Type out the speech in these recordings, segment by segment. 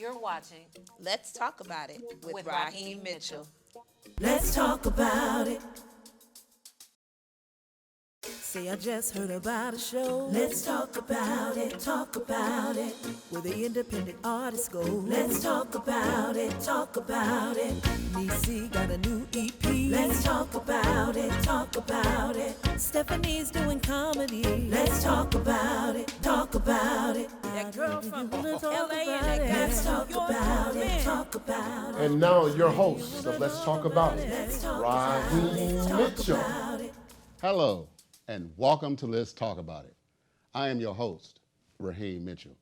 You're watching Let's talk about it with Raheem Mitchell. Let's talk about it. Say I just heard about a show. Let's talk about it, talk about it. Where the independent artists go. Let's talk about it, talk about it. Neice got a new EP. Let's talk about it, talk about it. Stephanie's doing comedy. Let's talk about it, talk about it. That girl from LA and that guy. Let's talk about it, talk about it. And now your host of Let's Talk About It, Raheem Mitchell. Hello, and welcome to Let's Talk About It. I am your host, Raheem Mitchell.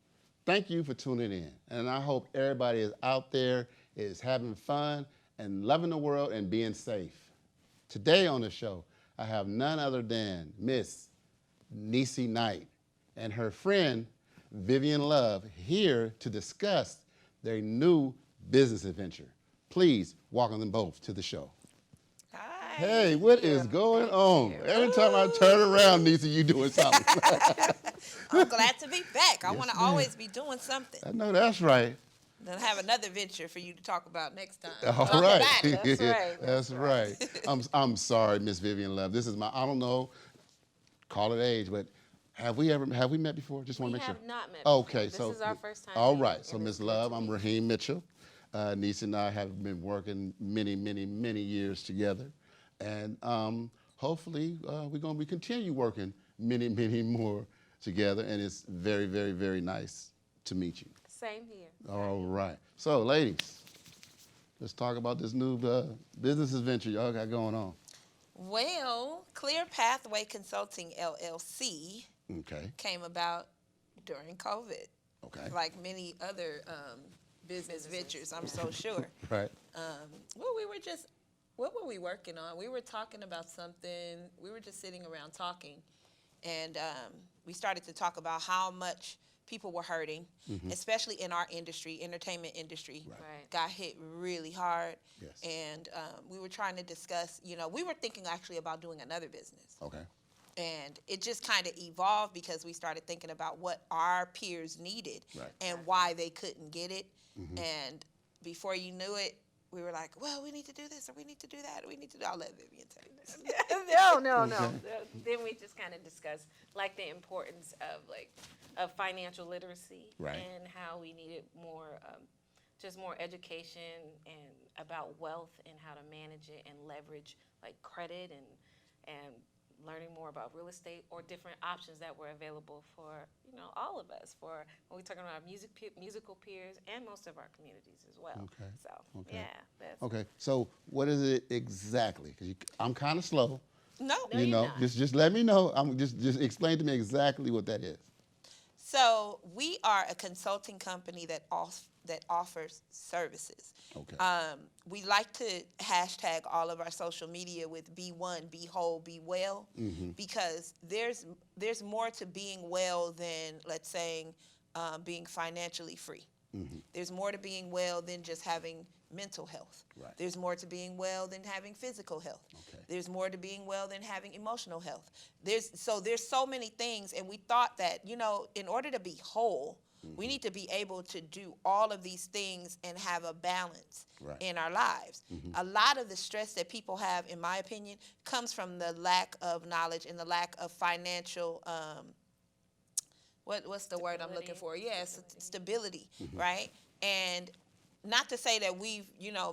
Thank you for tuning in, and I hope everybody is out there, is having fun, and loving the world and being safe. Today on the show, I have none other than Miss Neice Knight and her friend, Vivian Love, here to discuss their new business adventure. Please welcome them both to the show. Hi. Hey, what is going on? Every time I turn around, Neice, you doing something. I'm glad to be back. I want to ma'am. always be doing something. I know that's right. Then have another venture for you to talk about next time. All Talk right. about it. That's right. That's right. I'm sorry, Miss Vivian Love. This is my, I don't know, call it age, but have we met before? Just want We to make sure. have not met Okay, before. so This is our first time All meeting right, in so this Miss Love, I'm virtual Raheem Mitchell. Neice and I have been working many years together, and hopefully we're going to continue working many more together. And it's very nice to meet you. Same here. All right, so ladies, let's talk about this new business adventure y'all got going on. Well, Clear Pathway Consulting LLC Okay. came about during COVID, Okay. like many other business ventures, I'm so sure. Right. What were we working on? We were talking about something. We were just sitting around talking, and we started to talk about how much people were hurting, especially in our industry, entertainment industry. Right. Got hit really hard. Yes. And we were trying to discuss, we were thinking actually about doing another business. Okay. And it just kind of evolved because we started thinking about what our peers needed Right. and why they couldn't get it. And before you knew it, we were like, well, we need to do this or we need to do that or we need to do. I'll let Vivian tell you this. No. Then we just kind of discussed like the importance of financial literacy Right. and how we needed more, just more education and about wealth and how to manage it and leverage like credit and learning more about real estate or different options that were available for all of us, for when we're talking about musical peers and most of our communities as well. Okay. So Okay. yeah, that's Okay. So what is it exactly? Because I'm kind of slow. No. No, You you're know, not. just let me know. Just explain to me exactly what that is. So we are a consulting company that offers services. Okay. We like to hashtag all of our social media with be one, be whole, be well, because there's more to being well than, let's say, being financially free. There's more to being well than just having mental health. Right. There's more to being well than having physical health. Okay. There's more to being well than having emotional health. There's so many things, and we thought that, in order to be whole, we need to be able to do all of these things and have a balance Right. in our lives. A lot of the stress that people have, in my opinion, comes from the lack of knowledge and the lack of financial what's the word I'm looking for? Yes, stability, right? And not to say that we've,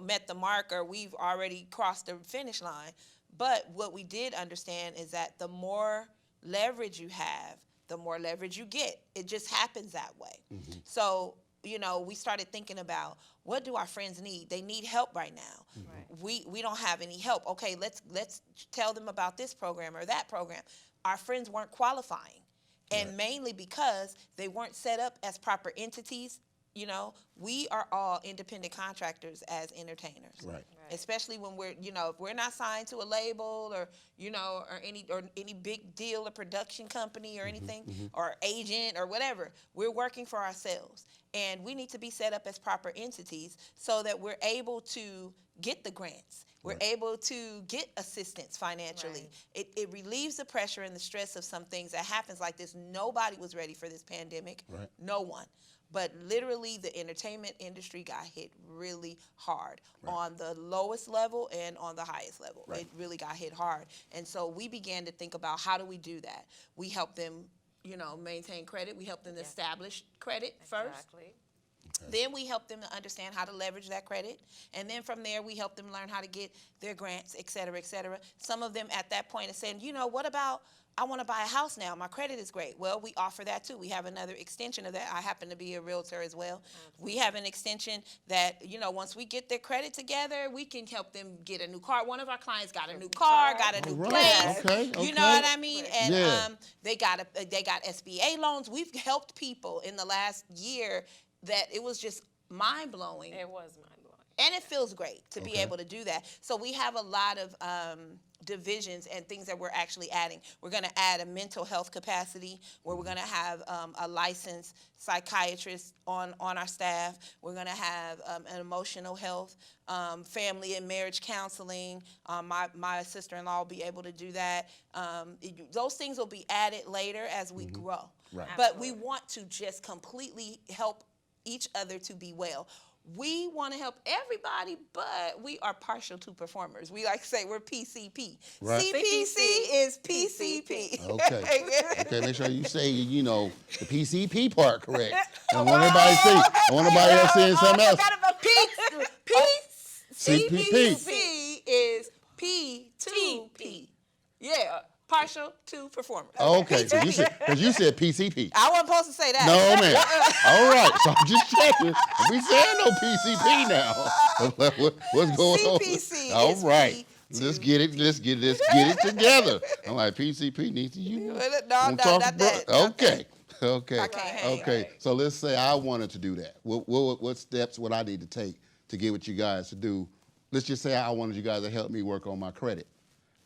met the mark or we've already crossed the finish line, but what we did understand is that the more leverage you have, the more leverage you get. It just happens that way. So, we started thinking about, what do our friends need? They need help right now. Right. We don't have any help. Okay, let's tell them about this program or that program. Our friends weren't qualifying. And mainly because they weren't set up as proper entities. We are all independent contractors as entertainers. Right. Especially when we're, if we're not signed to a label or, or any big deal or production company or anything or agent or whatever, we're working for ourselves. And we need to be set up as proper entities so that we're able to get the grants. We're able to get assistance financially. Right. It relieves the pressure and the stress of some things that happens like this. Nobody was ready for this pandemic. Right. No one. but literally the entertainment industry got hit really hard on the lowest level and on the highest level. It really got hit hard. And so we began to think about, how do we do that? We help them, maintain credit. We help them establish credit first. Exactly. Then we help them to understand how to leverage that credit. And then from there, we help them learn how to get their grants, et cetera, et cetera. Some of them at that point are saying, what about, I want to buy a house now. My credit is great. Well, we offer that too. We have another extension of that. I happen to be a realtor as well. We have an extension that, once we get their credit together, we can help them get a new car. One of our clients got a new car, got a new place. Okay. You know what I mean? And they got SBA loans. We've helped people in the last year that it was just mind-blowing. It was mind-blowing. And it feels great to be able to do that. So we have a lot of divisions and things that we're actually adding. We're going to add a mental health capacity where we're going to have a licensed psychiatrist on our staff. We're going to have an emotional health, family and marriage counseling. My sister-in-law will be able to do that. Those things will be added later as we grow. Right. But we want to just completely help each other to be well. We want to help everybody, but we are partial to performers. We like to say we're PCP. Right. CPC is PCP. Okay. Okay, make sure you say, the PCP part correct. I want everybody to see. I want everybody else saying something else. CPC is P2P. Yeah. Partial to performers. Okay, because you said PCP. I wasn't supposed to say that. No, man. All right, so I'm just checking. We saying no PCP now. What's going on? CPC. All right. Let's get it together. I'm like, PCP needs to No, not that. Okay. I can't hang. Okay. So let's say I wanted to do that. What steps would I need to take to get with you guys to do? Let's just say I wanted you guys to help me work on my credit.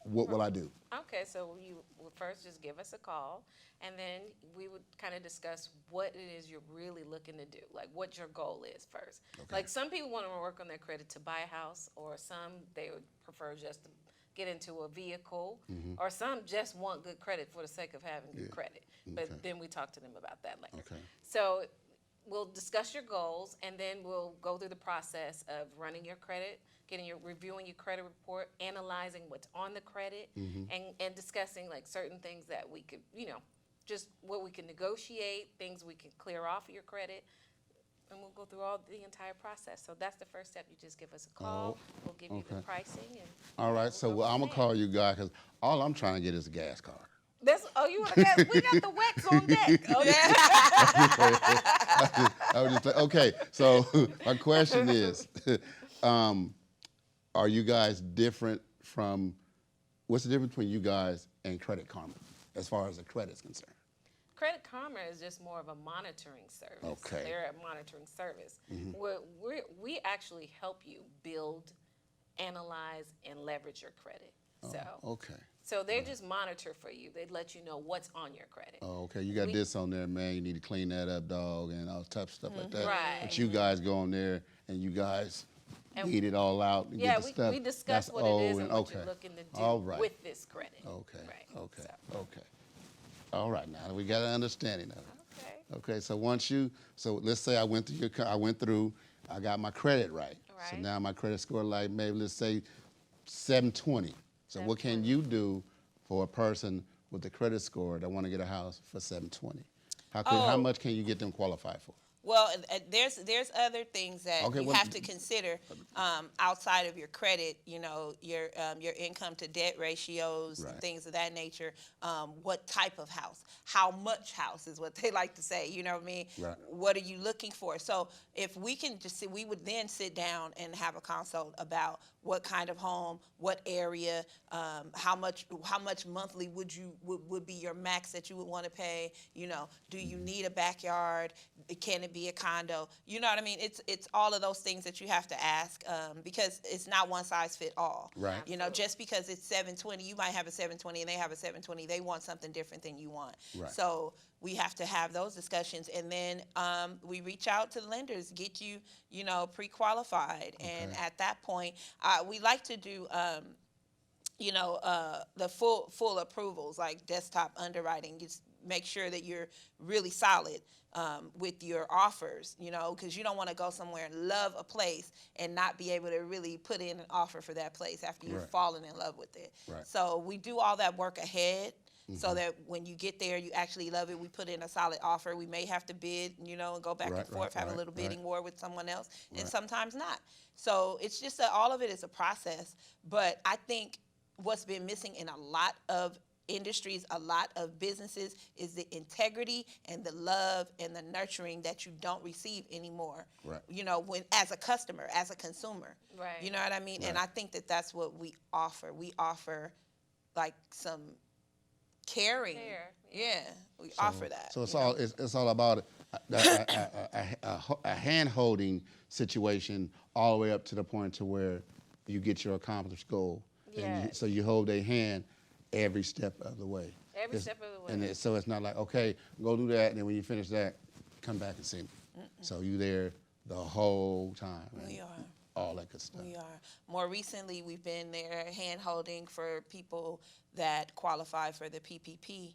What will I do? Okay, so you would first just give us a call, and then we would kind of discuss what it is you're really looking to do, like what your goal is first. Like some people want to work on their credit to buy a house, or some they would prefer just to get into a vehicle, or some just want good credit for the sake of having good credit. But then we talk to them about that later. Okay. So we'll discuss your goals, and then we'll go through the process of running your credit, reviewing your credit report, analyzing what's on the credit, and discussing like certain things that we could, just what we can negotiate, things we can clear off of your credit, and we'll go through all the entire process. So that's the first step. You just give us a call. We'll give you the pricing. And all right. So I'm gonna call you guys because all I'm trying to get is a gas card. You want to get? We got the Wex on deck. I was just like, okay. So my question is, are you guys different from? What's the difference between you guys and Credit Karma, as far as the credit's concerned? Credit Karma is just more of a monitoring service. Okay. They're a monitoring service. We actually help you build, analyze, and leverage your credit. So they just monitor for you. They let you know what's on your credit. Oh, okay. You got this on there, man. You need to clean that up, dog, and all type of stuff like that. Right. But you guys go on there and you guys weed it all out. And get the stuff we discuss that's what it is and what you're looking to do with this credit. Okay. Right. Okay. So. Okay. All right. Now we got an understanding of it. Okay. Okay. So let's say I went through. I got my credit right. So now my credit score, like maybe let's say 720. So what can you do for a person with the credit score that want to get a house for 720? How much can you get them qualified for? Well, there's other things that you have to consider outside of your credit. Your income to debt ratios, things of that nature. What type of house? How much house is what they like to say. You know what I mean? Right. What are you looking for? So if we can we would then sit down and have a consult about what kind of home, what area, how much monthly would be your max that you would want to pay. Do you need a backyard? Can it be a condo? You know what I mean? It's all of those things that you have to ask because it's not one size fit all. Right. Just because it's 720, you might have a 720 and they have a 720. They want something different than you want. Right. So we have to have those discussions, and then we reach out to the lenders, get you, pre-qualified, and at that point, we like to do. The full approvals like desktop underwriting. make sure that you're really solid with your offers, because you don't want to go somewhere and love a place and not be able to really put in an offer for that place after you've Right. fallen in love with it. Right. So we do all that work ahead so that when you get there, you actually love it. We put in a solid offer. We may have to bid, and go back Right, and forth, right, have a right, little bidding right. war with someone else, and Right. sometimes not. So it's just that all of it is a process. But I think what's been missing in a lot of industries, a lot of businesses, is the integrity and the love and the nurturing that you don't receive anymore. Right. When as a customer, as a consumer. Right. You know what I mean? And Right. I think that that's what we offer. We offer like some caring. Care, Yeah, we offer that. So it's all about a hand holding situation all the way up to the point to where you get your accomplished goal. And Yes. so you hold their hand every step of the way. Every step of the way. And so it's not like, okay, go do that, and then when you finish that, come back and see me. So you there the whole time. We and are. All that good stuff. We are. More recently, we've been there hand holding for people that qualify for the PPP,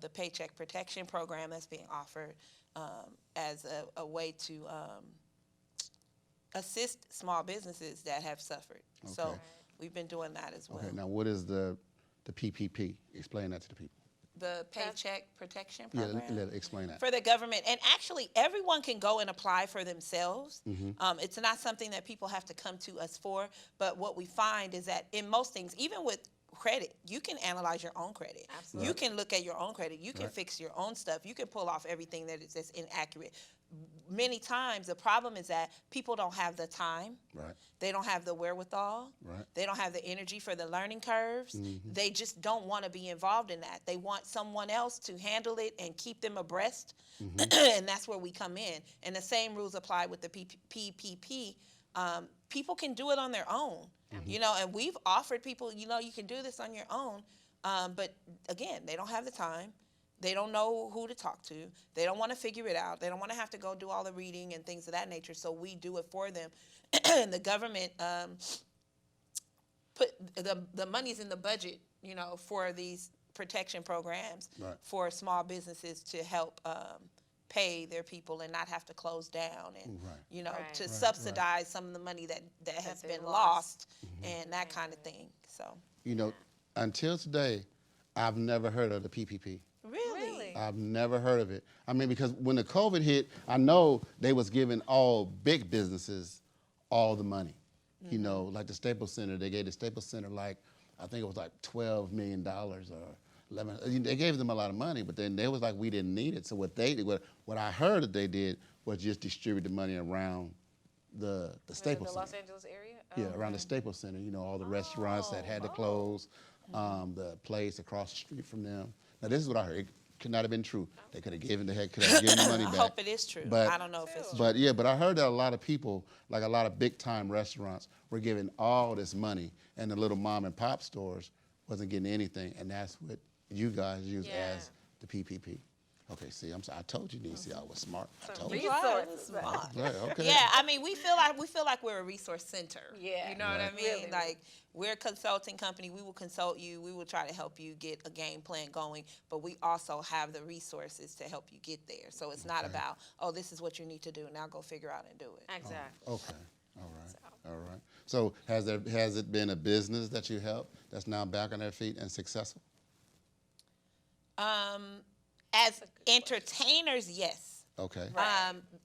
the Paycheck Protection Program that's being offered as a way to assist small businesses that have suffered. So Okay. we've been doing that as well. Okay, now what is the PPP? Explain that to the people. The Paycheck Protection Yeah, Program. explain that. For the government, and actually everyone can go and apply for themselves. It's not something that people have to come to us for, but what we find is that in most things, even with credit, you can analyze your own credit. Absolutely. You can look at your own credit. You can Right. fix your own stuff. You can pull off everything that's inaccurate. Many times the problem is that people don't have the time. Right. They don't have the wherewithal. Right. They don't have the energy for the learning curves. They just don't want to be involved in that. They want someone else to handle it and keep them abreast. And that's where we come in. And the same rules apply with the PPP. People can do it on their own, and we've offered people, you can do this on your own. But again, they don't have the time. They don't know who to talk to. They don't want to figure it out. They don't want to have to go do all the reading and things of that nature. So we do it for them. And the government put the money's in the budget, for these protection programs Right. for small businesses to help pay their people and not have to close down and, Right. Right. to Right, subsidize some of the money that has they've been lost. lost and that kind of thing. So, Until today, I've never heard of the PPP. really? I've never heard of it. I mean, because when the COVID hit, I know they was giving all big businesses all the money. Like the Staples Center, they gave the Staples Center I think it was like $12 million or 11. They gave them a lot of money, but then they was like, we didn't need it. So what I heard that they did was just distribute the money around the Staples The Los Center. Angeles area? Yeah, around the Staples Center, all the restaurants that had to close, the place across the street from them. Now, this is what I heard. It could not have been true. They could have given the money I back. hope it is true. But- I don't know if it's true. But I heard that a lot of people, like a lot of big time restaurants, were giving all this money, and the little mom and pop stores wasn't getting anything, and that's what you guys use as the PPP. Okay, see, I told you, Neice, I was smart. I told you. Resources. Yeah, okay. Yeah, I mean, we feel like we're a resource center. Yeah. You know what I mean? Really. Like, we're a consulting company. We will consult you. We will try to help you get a game plan going, but we also have the resources to help you get there. So it's not about, this is what you need to do. Now go figure out and do it. Exactly. Okay, all right. So has it been a business that you helped that's now back on their feet and successful? As entertainers, yes. Okay.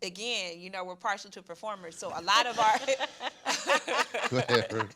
Again, we're partial to performers, so a lot of our Whatever.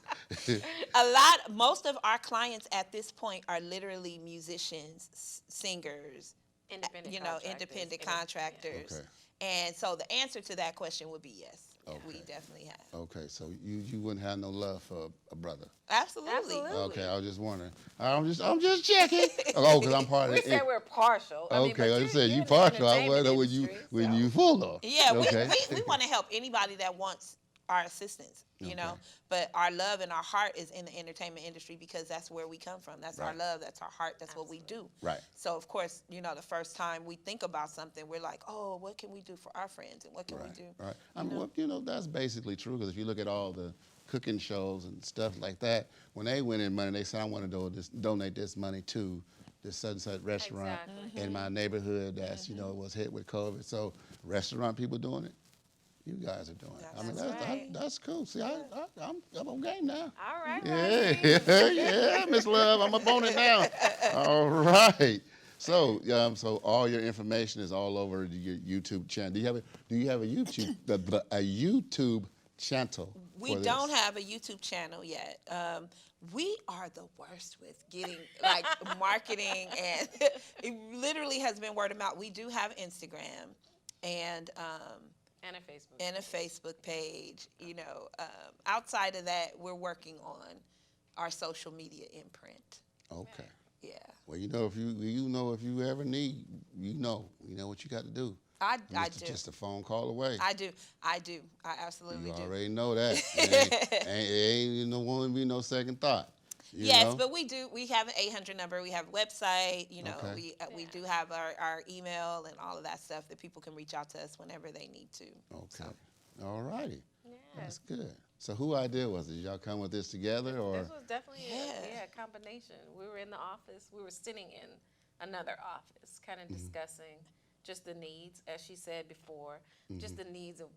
most of our clients at this point are literally musicians, singers, independent contractors. Okay. And so the answer to that question would be yes. Okay. We definitely have. Okay, so you wouldn't have no love for a brother. Absolutely. Okay, I was just wondering. I'm just checking. Oh, because I'm part of We it. say we're partial. Okay, I just said you partial. I want to know when you full of. Yeah, Okay. we want to help anybody that wants our assistance, you know. But our love and our heart is in the entertainment industry because that's where we come from. That's our Right. love. That's our heart. That's what we do. Right. So, of course, the first time we think about something, we're like, oh, what can we do for our friends and what can we do? Right. That's basically true because if you look at all the cooking shows and stuff like that, when they win in money, they say, I want to donate this money to this such and such restaurant Exactly. in my neighborhood that's was hit with COVID. So restaurant people doing it, you guys are doing it. I mean, That's right. that's cool. See, I'm on game now. All right. Yeah, yeah, Miss Love, I'm up on it now. All right. So, so all your information is all over your YouTube channel. Do you have a YouTube a YouTube channel? We don't have a YouTube channel yet. We are the worst with getting like marketing, and it literally has been word of mouth. We do have Instagram and And a a Facebook. Facebook page. Outside of that, we're working on our social media imprint. Okay. Yeah, Well, if you ever need, you know what you got to do. I Just- do. Just a phone call away. I do. I absolutely You do. already know that. It ain't no won't be no second thought. you Yes, know? but we do. We have an 800 number. We have a website. Okay. We do have our email and all of that stuff that people can reach out to us whenever they need to. Okay. All righty. Yeah. That's good. So who idea was it? Did y'all come with this together or? This was definitely Yeah. a combination. We were in the office. We were sitting in another office, kind of discussing just the needs, as she said before, just the needs of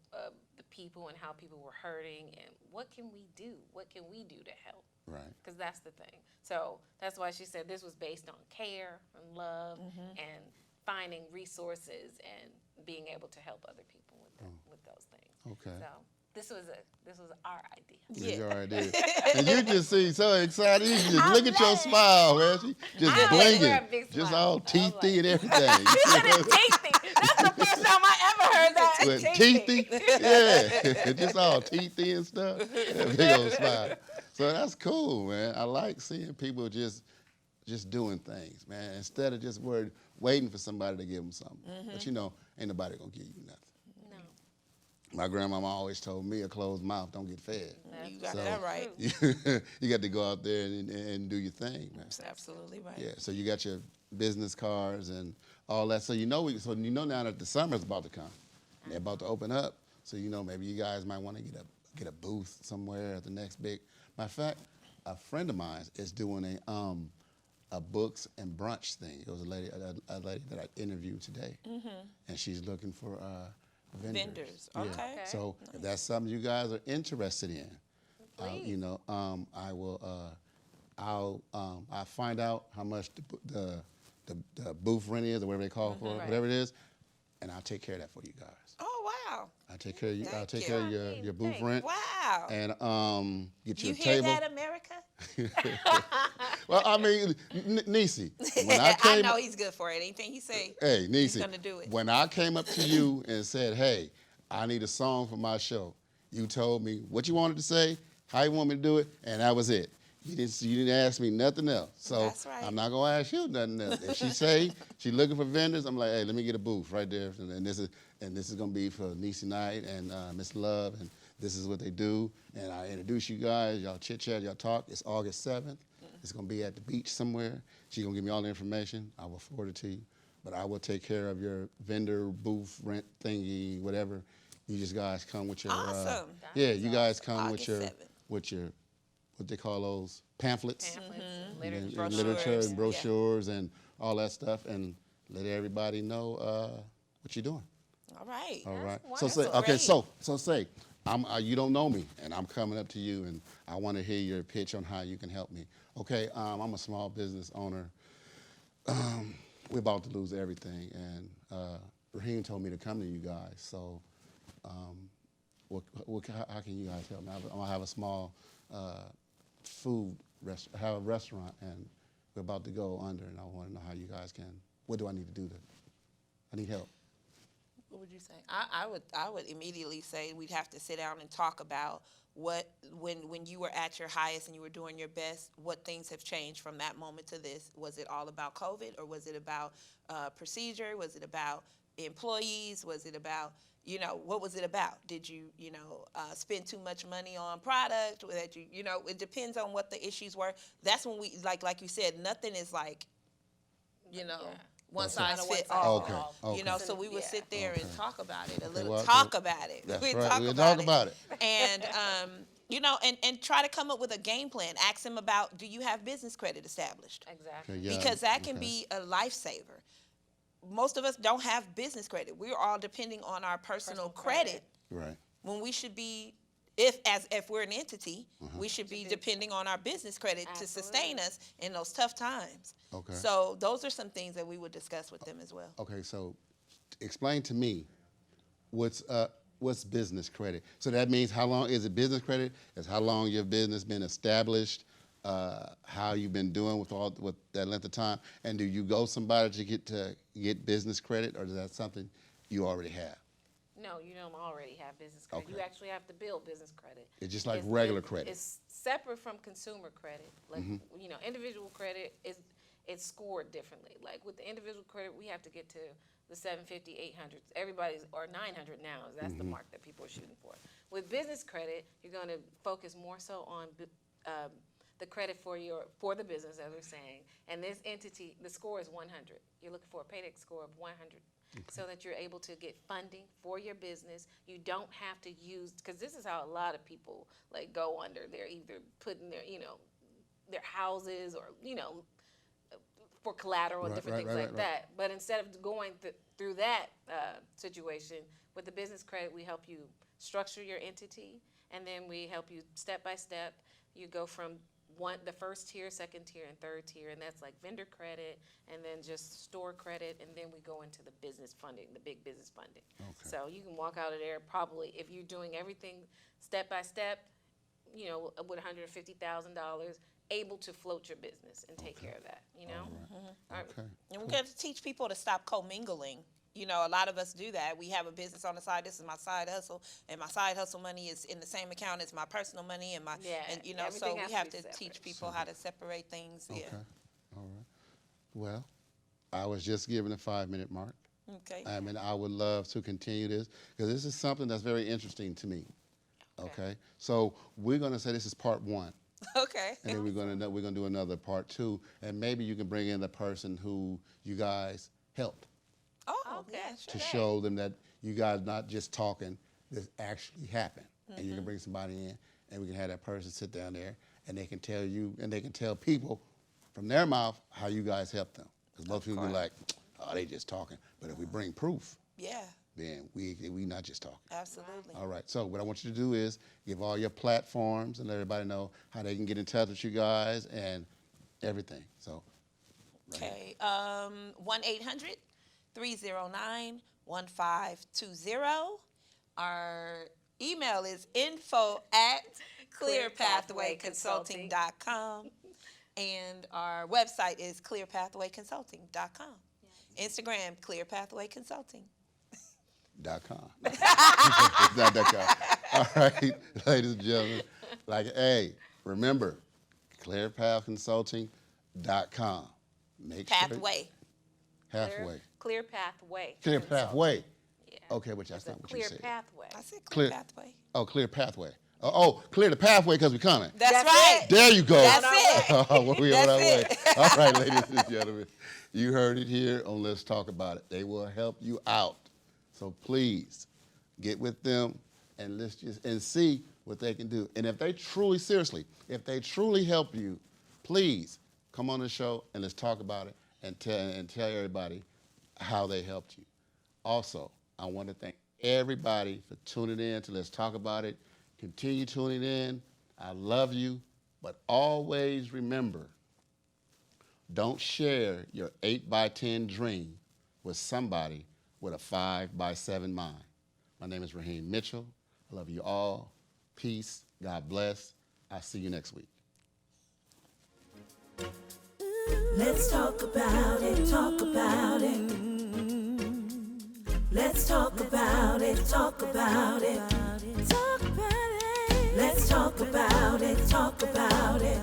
the people and how people were hurting, and what can we do? What can we do to help? Right. Because that's the thing. So that's why she said this was based on care and love and finding resources and being able to help other people with those things. Okay. So this was our idea. That's Yeah. your idea. And you just seem so excited. You just I'm look at your glad. smile, man. She just I always wear a blinging. big Just smile. all I was teethy like- and everything. You see? Teethy. That's the first time I ever heard that. With teethy? Yeah. Just all teethy and stuff. Yeah, big old smile. So that's cool, man. I like seeing people just doing things, man, instead of just waiting for somebody to give them something. But ain't nobody gonna give you nothing. No. My grandmama always told me a closed mouth don't get fed. You got So- that right. You got to go out there and do your thing, man. That's absolutely right. Yeah, so you got your business cards and all that. So now that the summer's about to come, and they're about to open up. So maybe you guys might want to get a booth somewhere at the next big. Matter of fact, a friend of mine is doing a books and brunch thing. It was a lady that I interviewed today, and she's looking for vendors. Vendors, Yeah. okay. So if that's something you guys are interested in, Please. I will. I'll find out how much the booth rent is, or whatever they call for it, Right. whatever it is, and I'll take care of that for you guys. Oh wow! I'll take care of you. I'll Thank take you. care of your booth Thanks. rent, Wow! and get you You a hear table. that, America? Well, I mean, Neice, when I I came, know he's good for it. Anything he say, hey, Neice, he's gonna do it. when I came up to you and said, "Hey, I need a song for my show," you told me what you wanted to say, how you want me to do it, and that was it. You didn't ask me nothing else. So That's right. I'm not gonna ask you nothing else. If she say she looking for vendors, I'm like, hey, let me get a booth right there, and this is gonna be for Neice Night and Miss Love, and this is what they do. And I introduce you guys, y'all chit chat, y'all talk. It's August 7th. It's gonna be at the beach somewhere. She's gonna give me all the information. I will forward it to you, but I will take care of your vendor booth rent thingy, whatever. You just guys come with your Awesome. yeah. You guys come August with 7th. your what they call those pamphlets. Pamphlets, And literature. literature and Yeah. brochures and all that stuff, and let everybody know what you're doing. All right. All right. That's So say, wonderful. okay. So say, you don't know me, and I'm coming up to you, and I want to hear your pitch on how you can help me. Okay. I'm a small business owner. We're about to lose everything, and Raheem told me to come to you guys. So, how can you guys help me? I'm gonna have a small have a restaurant, and we're about to go under, and I want to know how you guys can. What do I need to do I need help. What would you say? I would immediately say we'd have to sit down and talk about when you were at your highest and you were doing your best, what things have changed from that moment to this. Was it all about COVID, or was it about procedure? Was it about employees? Was it about, what was it about? Did you, spend too much money on product? Or that it depends on what the issues were. That's when we, like you said, nothing is like, one size fit all. Okay. So we would sit there and talk about it a little. well, Talk about it. That's We'd right. talk We'll about talk it. about it. And You know, and try to come up with a game plan. Ask them about, do you have business credit established? Exactly. Okay, yeah, Because that can okay. be a lifesaver. Most of us don't have business credit. We're all depending on our personal credit Right. when we should be, if we're an entity, we should be depending on our business credit to sustain us in those tough times. Okay. So those are some things that we would discuss with them as well. Okay, so explain to me what's business credit. So that means how long is it business credit? Is how long your business been established? How you've been doing with that length of time? And do you go somebody to get business credit, or is that something you already have? No, you don't already have business credit. Okay. You actually have to build business credit. It's just like regular credit. It's separate from consumer credit. Like, you know, individual credit it's scored differently. Like with the individual credit, we have to get to the 750, 800. Everybody's, or 900 now. That's the mark that people are shooting for. With business credit, you're going to focus more so on the credit for the business, as we're saying. And this entity, the score is 100. You're looking for a paydex score of 100. So that you're able to get funding for your business. You don't have to use, because this is how a lot of people like go under. They're either putting their, you know, their houses or, you know, for collateral and different things like that. But instead of going through that situation, with the business credit, we help you structure your entity, and then we help you step by step. You go from the first tier, second tier, and third tier, and that's like vendor credit, and then just store credit, and then we go into the business funding, the big business funding. Okay. So you can walk out of there probably, if you're doing everything step by step, you know, with $150,000, able to float your business and take care of that, you know? All right. Okay. And we got to teach people to stop commingling. You know, a lot of us do that. We have a business on the side. This is my side hustle, and my side hustle money is in the same account as my personal money, and and you know, so everything we has have to be to teach separate. people how to separate things. Okay. Yeah. All right. Well, I was just given a 5-minute mark. Okay. I mean, I would love to continue this because this is something that's very interesting to me. Okay. So we're going to say this is part 1. Okay. And then we're gonna do another part 2, and maybe you can bring in the person who you guys helped Oh, Okay. yeah, to sure. show them that you guys not just talking, this actually happened. And you can bring somebody in, and we can have that person sit down there, and they can tell you, and they can tell people from their mouth how you guys helped them. Because most people be like, oh, they just talking. But if we bring proof, Yeah, then we not just talking. absolutely. All right, so what I want you to do is give all your platforms and let everybody know how they can get in touch with you guys and everything. So, Okay. 1-800-309-1520. Our email is info@clearpathwayconsulting.com. And our website is clearpathwayconsulting.com. Instagram, clearpathwayconsulting. .com. It's not .com. All right, ladies and gentlemen. Hey, remember, clearpathconsulting.com. Make Pathway. sure. Halfway. Clear pathway. Clear pathway. Yeah. Okay, but that's It's a not what you clear said. pathway. I said Clear- clear pathway. Oh, clear pathway. Clear the pathway because we're coming. That's right. There you go. That's it. We on That's our way. it. All right, ladies and gentlemen. You heard it here on Let's Talk About It. They will help you out. So please get with them and let's just see what they can do. And if they truly, seriously, if they truly help you, please come on the show and let's talk about it and tell everybody how they helped you. Also, I want to thank everybody for tuning in to Let's Talk About It. Continue tuning in. I love you, but always remember, don't share your 8x10 dream with somebody with a 5x7 mind. My name is Raheem Mitchell. I love you all. Peace. God bless. I'll see you next week. Let's talk about it, talk about it. Let's talk about it, talk about it. Talk about it. Let's talk about it, talk about it.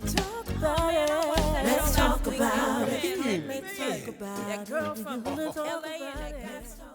Talk about it. Let's talk about it. Let's talk about it. That girl from Let's talk LA about and that it. guy. Let's talk